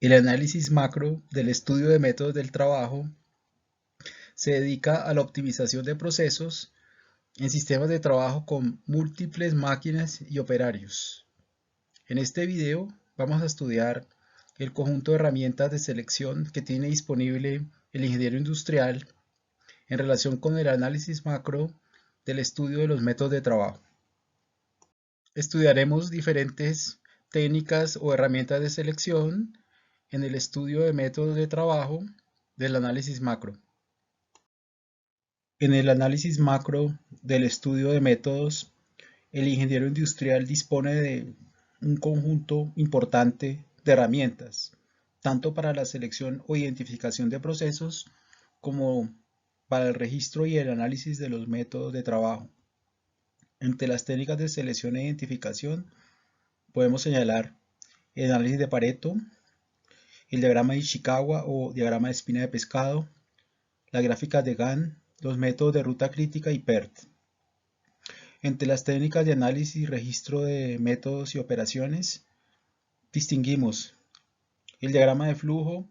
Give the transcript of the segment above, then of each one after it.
El análisis macro del estudio de métodos del trabajo se dedica a la optimización de procesos en sistemas de trabajo con múltiples máquinas y operarios. En este video vamos a estudiar el conjunto de herramientas de selección que tiene disponible el ingeniero industrial en relación con el análisis macro del estudio de los métodos de trabajo. Estudiaremos diferentes técnicas o herramientas de selección en el estudio de métodos de trabajo del análisis macro. En el análisis macro del estudio de métodos, el ingeniero industrial dispone de un conjunto importante de herramientas, tanto para la selección o identificación de procesos como para el registro y el análisis de los métodos de trabajo. Entre las técnicas de selección e identificación podemos señalar el análisis de Pareto, el diagrama de Ishikawa o diagrama de espina de pescado, las gráficas de Gantt, los métodos de ruta crítica y PERT. Entre las técnicas de análisis y registro de métodos y operaciones, distinguimos el diagrama de flujo,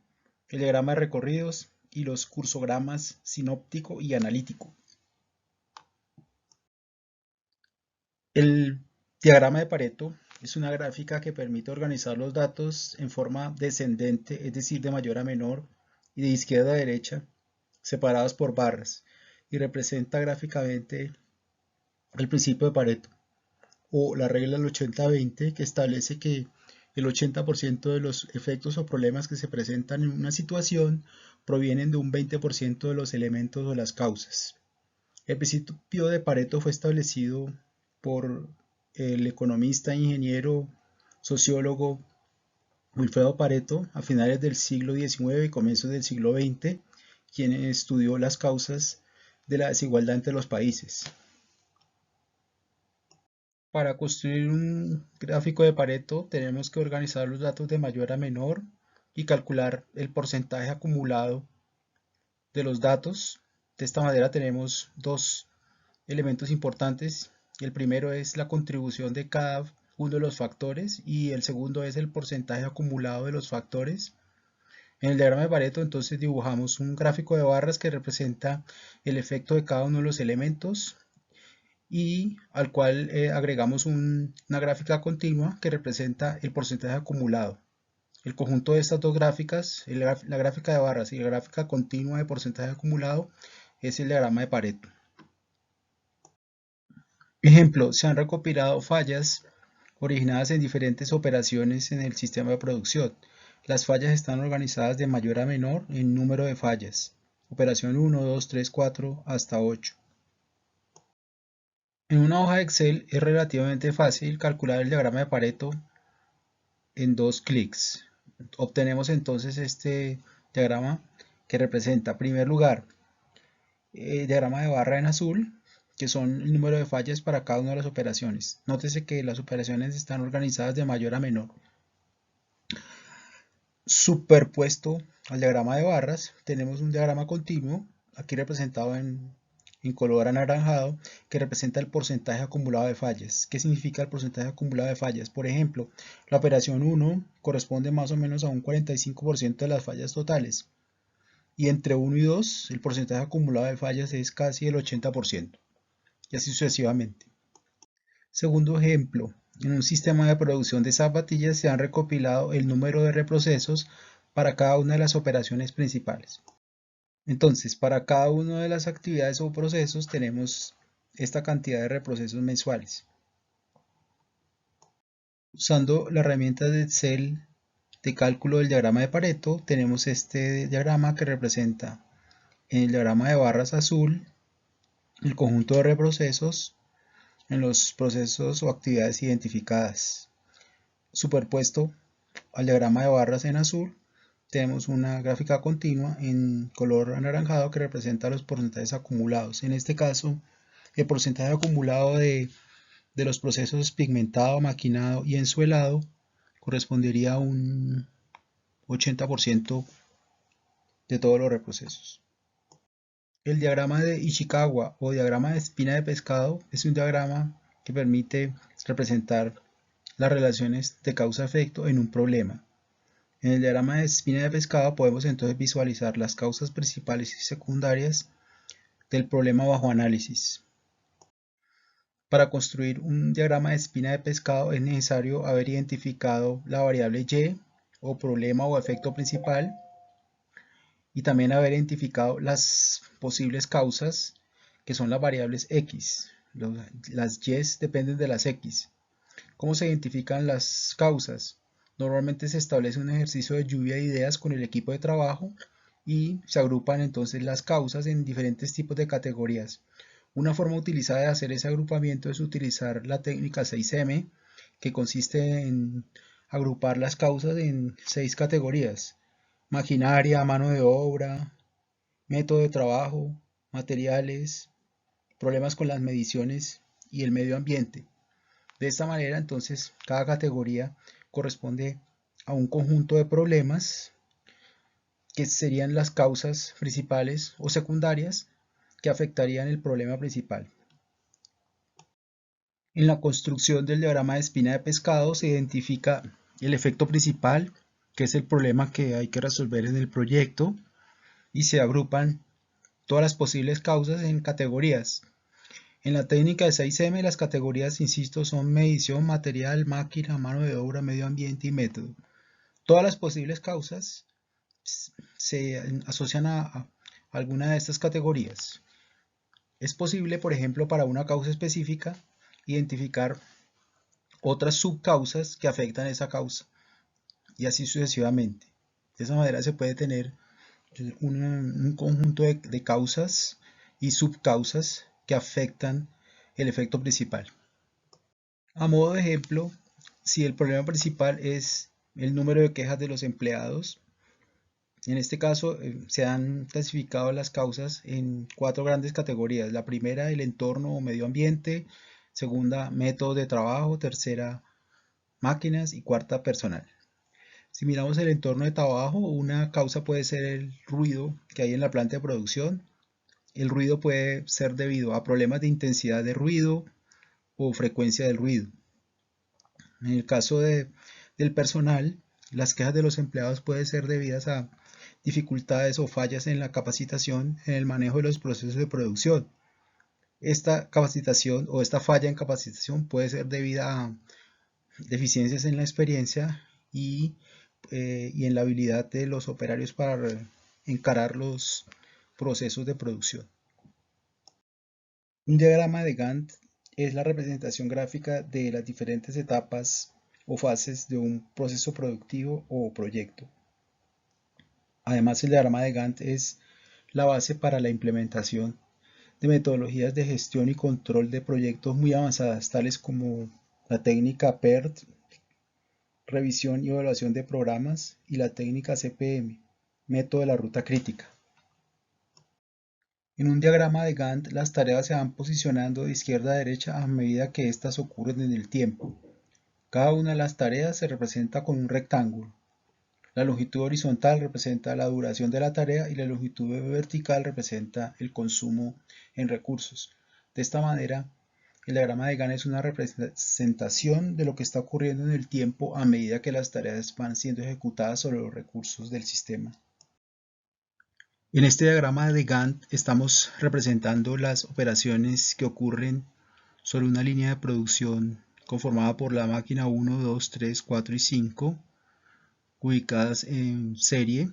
el diagrama de recorridos y los cursogramas sinóptico y analítico. El diagrama de Pareto es una gráfica que permite organizar los datos en forma descendente, es decir, de mayor a menor y de izquierda a derecha, separados por barras, y representa gráficamente el principio de Pareto, o la regla del 80-20, que establece que el 80% de los efectos o problemas que se presentan en una situación provienen de un 20% de los elementos o las causas. El principio de Pareto fue establecido por el economista, ingeniero, sociólogo Wilfredo Pareto a finales del siglo XIX y comienzos del siglo XX, quien estudió las causas de la desigualdad entre los países. Para construir un gráfico de Pareto tenemos que organizar los datos de mayor a menor y calcular el porcentaje acumulado de los datos. De esta manera tenemos dos elementos importantes. El primero es la contribución de cada uno de los factores y el segundo es el porcentaje acumulado de los factores. En el diagrama de Pareto entonces dibujamos un gráfico de barras que representa el efecto de cada uno de los elementos y al cual agregamos una gráfica continua que representa el porcentaje acumulado. El conjunto de estas dos gráficas, la gráfica de barras y la gráfica continua de porcentaje acumulado, es el diagrama de Pareto. Ejemplo, se han recopilado fallas originadas en diferentes operaciones en el sistema de producción. Las fallas están organizadas de mayor a menor en número de fallas. Operación 1, 2, 3, 4 hasta 8. En una hoja de Excel es relativamente fácil calcular el diagrama de Pareto en 2 clics. Obtenemos entonces este diagrama que representa, en primer lugar, el diagrama de barra en azul, que son el número de fallas para cada una de las operaciones. Nótese que las operaciones están organizadas de mayor a menor. Superpuesto al diagrama de barras, tenemos un diagrama continuo, aquí representado en color anaranjado, que representa el porcentaje acumulado de fallas. ¿Qué significa el porcentaje acumulado de fallas? Por ejemplo, la operación 1 corresponde más o menos a un 45% de las fallas totales. Y entre 1 y 2, el porcentaje acumulado de fallas es casi el 80%. Y así sucesivamente. Segundo ejemplo, en un sistema de producción de zapatillas se han recopilado el número de reprocesos para cada una de las operaciones principales. Entonces, para cada una de las actividades o procesos tenemos esta cantidad de reprocesos mensuales. Usando la herramienta de Excel de cálculo del diagrama de Pareto, tenemos este diagrama que representa en el diagrama de barras azul el conjunto de reprocesos en los procesos o actividades identificadas. Superpuesto al diagrama de barras en azul, tenemos una gráfica continua en color anaranjado que representa los porcentajes acumulados. En este caso, el porcentaje acumulado de los procesos pigmentado, maquinado y ensuelado correspondería a un 80% de todos los reprocesos. El diagrama de Ishikawa o diagrama de espina de pescado es un diagrama que permite representar las relaciones de causa-efecto en un problema. En el diagrama de espina de pescado podemos entonces visualizar las causas principales y secundarias del problema bajo análisis. Para construir un diagrama de espina de pescado es necesario haber identificado la variable y o problema o efecto principal y también haber identificado las posibles causas que son las variables x. Las y dependen de las x. ¿Cómo se identifican las causas? Normalmente se establece un ejercicio de lluvia de ideas con el equipo de trabajo y se agrupan entonces las causas en diferentes tipos de categorías. Una forma utilizada de hacer ese agrupamiento es utilizar la técnica 6M, que consiste en agrupar las causas en 6 categorías: maquinaria, mano de obra, método de trabajo, materiales, problemas con las mediciones y el medio ambiente. De esta manera, entonces, cada categoría corresponde a un conjunto de problemas que serían las causas principales o secundarias que afectarían el problema principal. En la construcción del diagrama de espina de pescado se identifica el efecto principal, que es el problema que hay que resolver en el proyecto, y se agrupan todas las posibles causas en categorías. En la técnica de 6M las categorías, insisto, son medición, material, máquina, mano de obra, medio ambiente y método. Todas las posibles causas se asocian a alguna de estas categorías. Es posible, por ejemplo, para una causa específica, identificar otras subcausas que afectan esa causa y así sucesivamente. De esa manera se puede tener un conjunto de causas y subcausas que afectan el efecto principal. A modo de ejemplo, si el problema principal es el número de quejas de los empleados, en este caso se han clasificado las causas en 4 grandes categorías. La primera, el entorno o medio ambiente; segunda, métodos de trabajo; tercera, máquinas; y cuarta, personal. Si miramos el entorno de trabajo, una causa puede ser el ruido que hay en la planta de producción. El ruido puede ser debido a problemas de intensidad de ruido o frecuencia del ruido. En el caso del personal, las quejas de los empleados pueden ser debidas a dificultades o fallas en la capacitación en el manejo de los procesos de producción. Esta capacitación o esta falla en capacitación puede ser debida a deficiencias en la experiencia y en la habilidad de los operarios para encarar los procesos de producción. Un diagrama de Gantt es la representación gráfica de las diferentes etapas o fases de un proceso productivo o proyecto. Además, el diagrama de Gantt es la base para la implementación de metodologías de gestión y control de proyectos muy avanzadas, tales como la técnica PERT, revisión y evaluación de programas, y la técnica CPM, método de la ruta crítica. En un diagrama de Gantt, las tareas se van posicionando de izquierda a derecha a medida que éstas ocurren en el tiempo. Cada una de las tareas se representa con un rectángulo. La longitud horizontal representa la duración de la tarea y la longitud vertical representa el consumo en recursos. De esta manera, el diagrama de Gantt es una representación de lo que está ocurriendo en el tiempo a medida que las tareas van siendo ejecutadas sobre los recursos del sistema. En este diagrama de Gantt estamos representando las operaciones que ocurren sobre una línea de producción conformada por la máquina 1, 2, 3, 4 y 5, ubicadas en serie,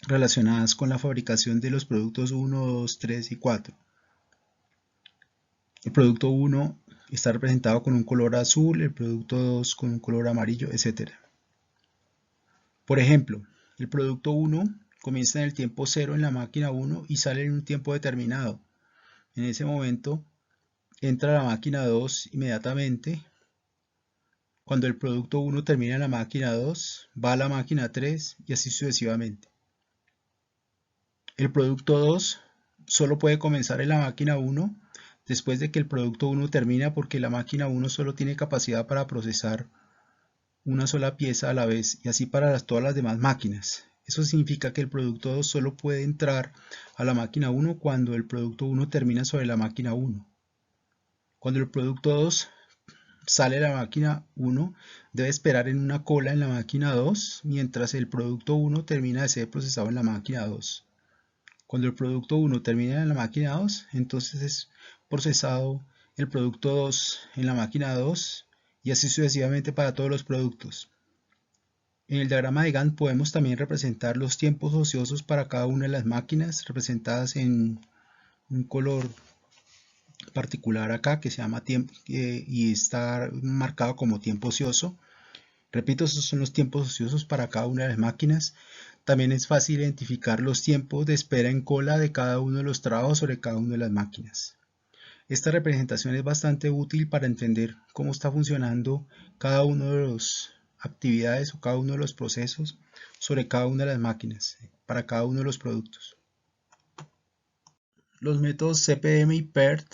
relacionadas con la fabricación de los productos 1, 2, 3 y 4. El producto 1 está representado con un color azul, el producto 2 con un color amarillo, etc. Por ejemplo, el producto 1 comienza en el tiempo 0 en la máquina 1 y sale en un tiempo determinado. En ese momento entra la máquina 2 inmediatamente. Cuando el producto 1 termina en la máquina 2, va a la máquina 3 y así sucesivamente. El producto 2 solo puede comenzar en la máquina 1 después de que el producto 1 termina, porque la máquina 1 solo tiene capacidad para procesar una sola pieza a la vez, y así para todas las demás máquinas. Eso significa que el producto 2 solo puede entrar a la máquina 1 cuando el producto 1 termina sobre la máquina 1. Cuando el producto 2 sale la máquina 1, debe esperar en una cola en la máquina 2, mientras el producto 1 termina de ser procesado en la máquina 2. Cuando el producto 1 termina en la máquina 2, entonces es procesado el producto 2 en la máquina 2 y así sucesivamente para todos los productos. En el diagrama de Gantt podemos también representar los tiempos ociosos para cada una de las máquinas, representadas en un color particular acá que se llama tiempo y está marcado como tiempo ocioso. Repito, estos son los tiempos ociosos para cada una de las máquinas. También es fácil identificar los tiempos de espera en cola de cada uno de los trabajos sobre cada una de las máquinas. Esta representación es bastante útil para entender cómo está funcionando cada uno de las actividades o cada uno de los procesos sobre cada una de las máquinas, para cada uno de los productos. Los métodos CPM y PERT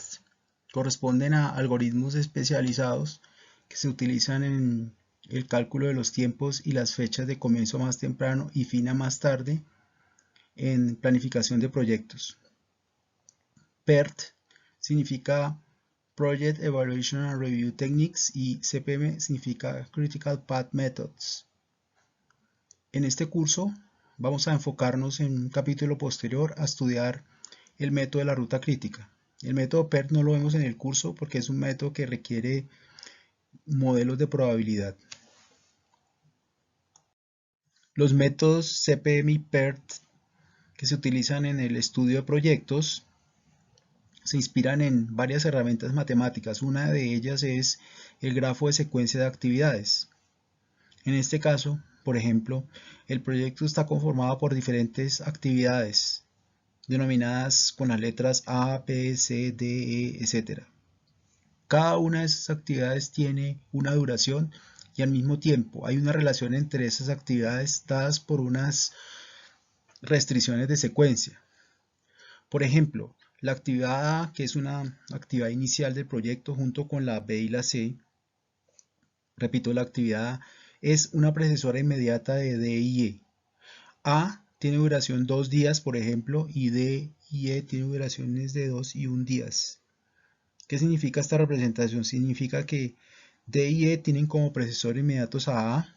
corresponden a algoritmos especializados que se utilizan en el cálculo de los tiempos y las fechas de comienzo más temprano y fin a más tarde en planificación de proyectos. PERT significa Project Evaluation and Review Techniques y CPM significa Critical Path Methods. En este curso vamos a enfocarnos en un capítulo posterior a estudiar el método de la ruta crítica. El método PERT no lo vemos en el curso porque es un método que requiere modelos de probabilidad. Los métodos CPM y PERT que se utilizan en el estudio de proyectos se inspiran en varias herramientas matemáticas. Una de ellas es el grafo de secuencia de actividades. En este caso, por ejemplo, el proyecto está conformado por diferentes actividades denominadas con las letras A, B, C, D, E, etc. Cada una de esas actividades tiene una duración y al mismo tiempo hay una relación entre esas actividades dadas por unas restricciones de secuencia. Por ejemplo, la actividad A, que es una actividad inicial del proyecto junto con la B y la C, repito, la actividad A es una predecesora inmediata de D y E. A tiene duración 2 días, por ejemplo, y D y E tienen duraciones de 2 y 1 días. ¿Qué significa esta representación? Significa que D y E tienen como predecesores inmediatos a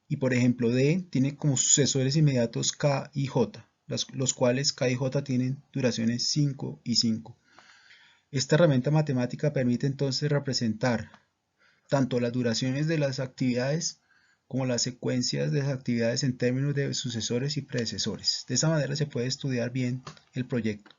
y por ejemplo D tiene como sucesores inmediatos K y J, los cuales K y J tienen duraciones 5 y 5. Esta herramienta matemática permite entonces representar tanto las duraciones de las actividades como las secuencias de las actividades en términos de sucesores y predecesores. De esa manera se puede estudiar bien el proyecto.